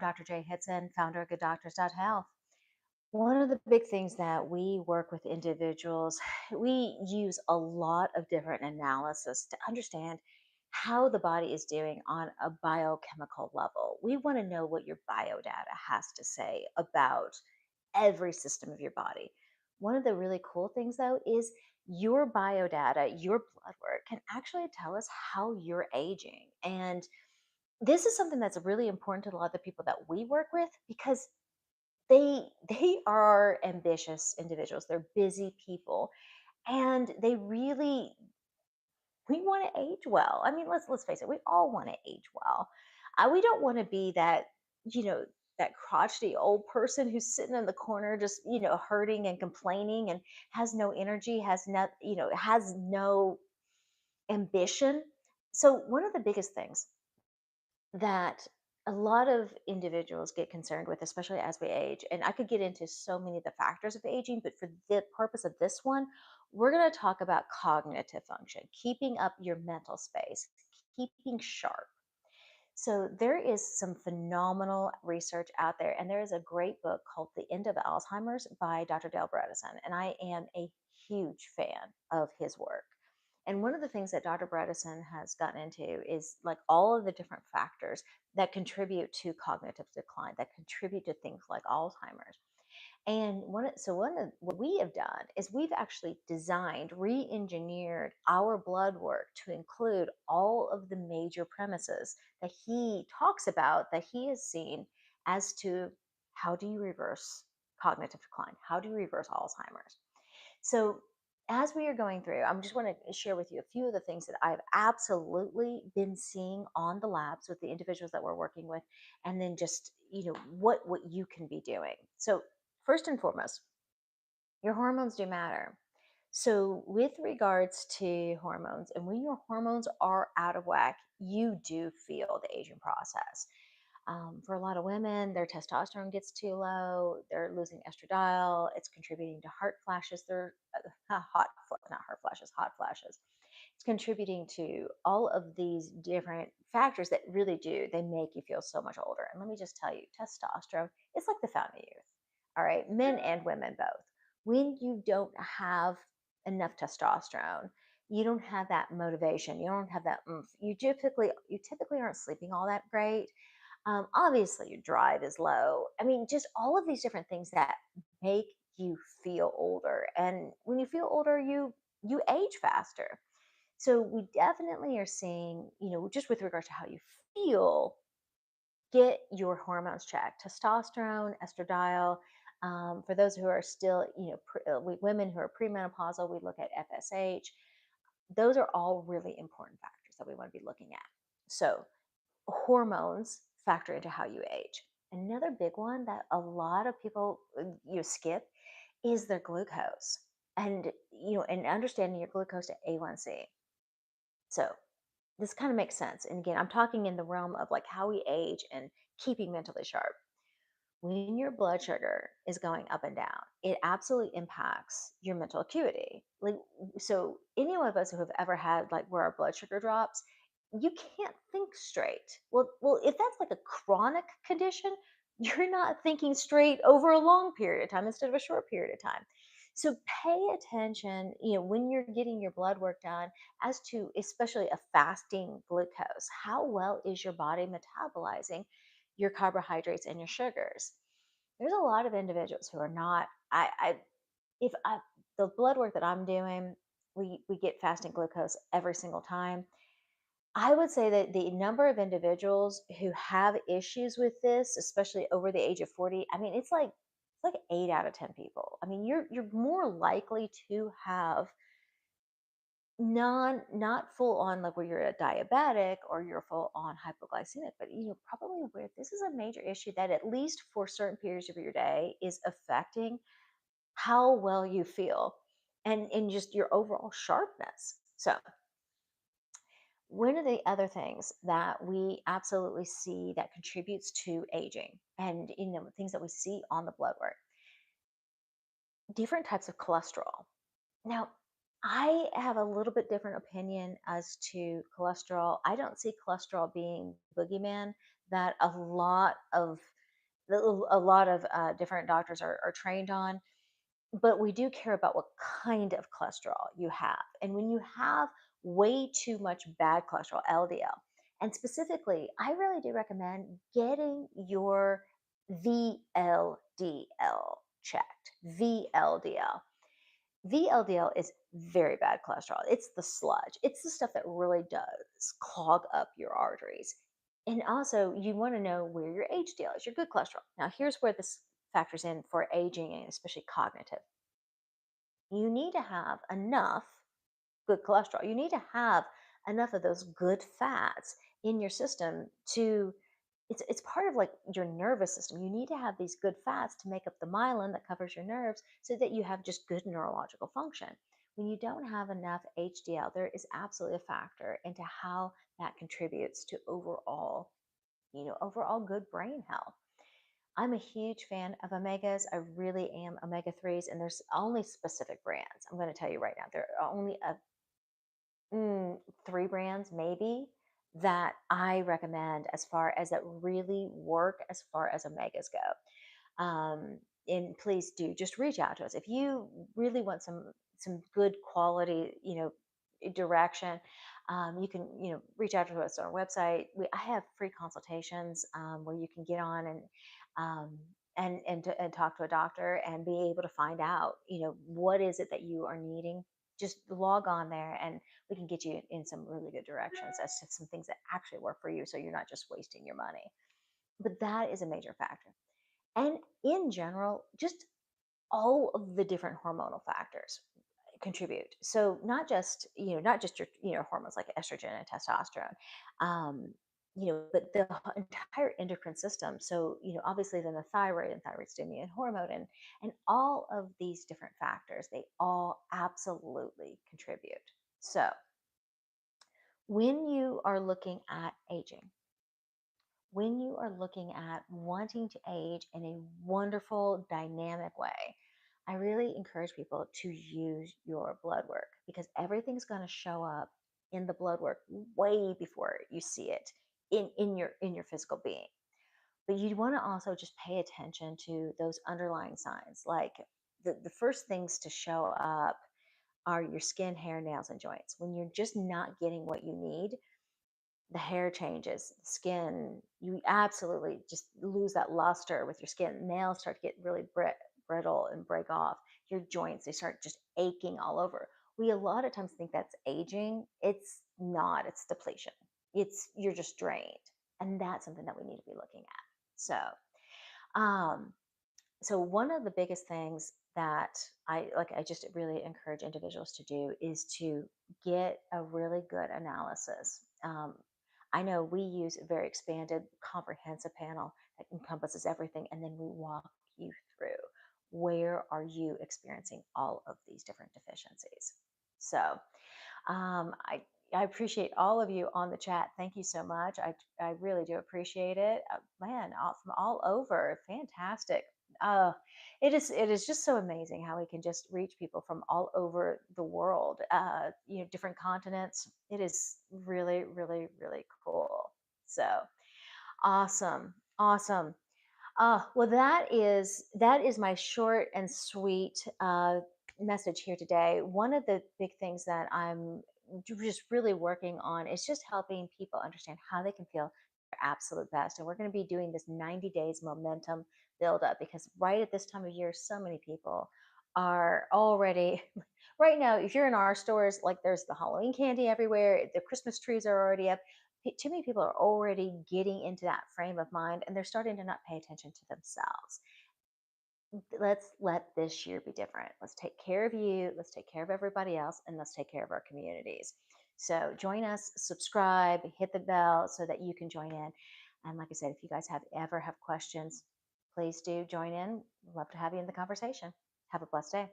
Dr. Jae Hitson, founder of GoodDoctors.Health. One of the big things that we work with individuals, we use a lot of different analysis to understand how the body is doing on a biochemical level. We want to know what your biodata has to say about every system of your body. One of the really cool things, though, is your biodata, your blood work can actually tell us how you're aging. And this is something that's really important to a lot of the people that we work with because they are ambitious individuals. They're busy people, and they really we want to age well. I mean, let's face it, we all want to age well. We don't want to be that, you know, that crotchety old person who's sitting in the corner just, hurting and complaining and has no energy, has no ambition. So one of the biggest things that a lot of individuals get concerned with, especially as we age. And I could get into so many of the factors of aging, but for the purpose of this one, we're going to talk about cognitive function, keeping up your mental space, keeping sharp. So there is some phenomenal research out there, and there is a great book called The End of Alzheimer's by Dr. Dale Bredesen, and I am a huge fan of his work. And one of the things that Dr. Bredesen has gotten into is like all of the different factors that contribute to cognitive decline, that contribute to things like Alzheimer's. And what we have done is we've actually designed, re-engineered our blood work to include all of the major premises that he talks about that he has seen as to how do you reverse cognitive decline? How do you reverse Alzheimer's? So as we are going through, I'm just want to share with you a few of the things that I've absolutely been seeing on the labs with the individuals that we're working with, and then just what you can be doing. So first and foremost, your hormones do matter. So with regards to hormones, and when your hormones are out of whack, you do feel the aging process. For a lot of women, their testosterone gets too low. They're losing estradiol. It's contributing to heart flashes. They're not heart flashes, hot flashes. It's contributing to all of these different factors that really do. They make you feel so much older. And let me just tell you, testosterone, it's like the fountain of youth. All right, men and women both. When you don't have enough testosterone, you don't have that motivation. You don't have that oomph. You typically aren't sleeping all that great. Obviously, your drive is low. I mean, just all of these different things that make you feel older. And when you feel older, you age faster. So we definitely are seeing, just with regard to how you feel, get your hormones checked: testosterone, estradiol. For those who are still, women who are premenopausal, we look at FSH. Those are all really important factors that we want to be looking at. So hormones factor into how you age. Another big one that a lot of people skip is their glucose, and understanding your glucose to A1C. So this kind of makes sense. And again, I'm talking in the realm of like how we age and keeping mentally sharp. When your blood sugar is going up and down, it absolutely impacts your mental acuity. Like, so any of us who have ever had like where our blood sugar drops, you can't think straight. Well, if that's like a chronic condition, you're not thinking straight over a long period of time instead of a short period of time. So pay attention, when you're getting your blood work done, as to especially a fasting glucose. How well is your body metabolizing your carbohydrates and your sugars? There's a lot of individuals who are not. If I, the blood work that I'm doing, we get fasting glucose every single time. I would say that the number of individuals who have issues with this, especially over the age of 40, I mean, it's like 8 out of 10 people. I mean, you're more likely to have not full on like where you're a diabetic or you're full on hypoglycemic, but probably where this is a major issue that at least for certain periods of your day is affecting how well you feel and just your overall sharpness. So one of the other things that we absolutely see that contributes to aging, and things that we see on the blood work, different types of cholesterol. Now, I have a little bit different opinion as to cholesterol. I don't see cholesterol being boogeyman. that a lot of different doctors are trained on, but we do care about what kind of cholesterol you have. And when you have way too much bad cholesterol, LDL, and specifically, I really do recommend getting your VLDL checked. VLDL. VLDL is very bad cholesterol. It's the sludge. It's the stuff that really does clog up your arteries. And also, you want to know where your HDL is, your good cholesterol. Now, here's where this factors in for aging and especially cognitive. You need to have enough good cholesterol. You need to have enough of those good fats in your system to it's part of like your nervous system. You need to have these good fats to make up the myelin that covers your nerves so that you have just good neurological function. When you don't have enough HDL, there is absolutely a factor into how that contributes to overall good brain health. I'm a huge fan of omegas. I really am omega 3s, and there's only specific brands. I'm going to tell you right now, there are only three brands, maybe, that I recommend as far as that really work as far as omegas go. And please do just reach out to us if you really want some good quality, direction. You can reach out to us on our website. I have free consultations where you can get on um, and talk to a doctor and be able to find out what is it that you are needing. Just log on there and we can get you in some really good directions as to some things that actually work for you so you're not just wasting your money. But that is a major factor. And in general, just all of the different hormonal factors contribute. So not just your hormones like estrogen and testosterone, um, but the entire endocrine system. So obviously then the thyroid and thyroid stimulant hormone and all of these different factors, they all absolutely contribute. So when you are looking at aging, when you are looking at wanting to age in a wonderful, dynamic way, I really encourage people to use your blood work because everything's going to show up in the blood work way before you see it in your physical being. But you want to also just pay attention to those underlying signs. Like the first things to show up are your skin, hair, nails, and joints. When you're just not getting what you need, the hair changes, skin, you absolutely just lose that luster with your skin. Nails start to get really brittle and break off. Your joints, they start just aching all over. We a lot of times think that's aging. It's not, it's depletion. You're just drained. And that's something that we need to be looking at. Um, so one of the biggest things that I just really encourage individuals to do is to get a really good analysis. I know we use a very expanded comprehensive panel that encompasses everything, and then we walk you through where are you experiencing all of these different deficiencies. So I appreciate all of you on the chat. Thank you so much. I really do appreciate it. Man, from all over, fantastic. Uh, it is just so amazing how we can just reach people from all over the world. Different continents. It is really, really, really cool. So awesome, awesome. Well, that is my short and sweet message here today. One of the big things that I'm just really working on is just helping people understand how they can feel their absolute best. And we're going to be doing this 90 days momentum build up because right at this time of year, so many people are already right now. If you're in our stores, like there's the Halloween candy everywhere, the Christmas trees are already up. Too many people are already getting into that frame of mind and they're starting to not pay attention to themselves. Let's let this year be different. Let's take care of you, let's take care of everybody else, and let's take care of our communities. So join us, subscribe, hit the bell so that you can join in. And like I said, if you guys ever have questions, please do join in. Love to have you in the conversation. Have a blessed day.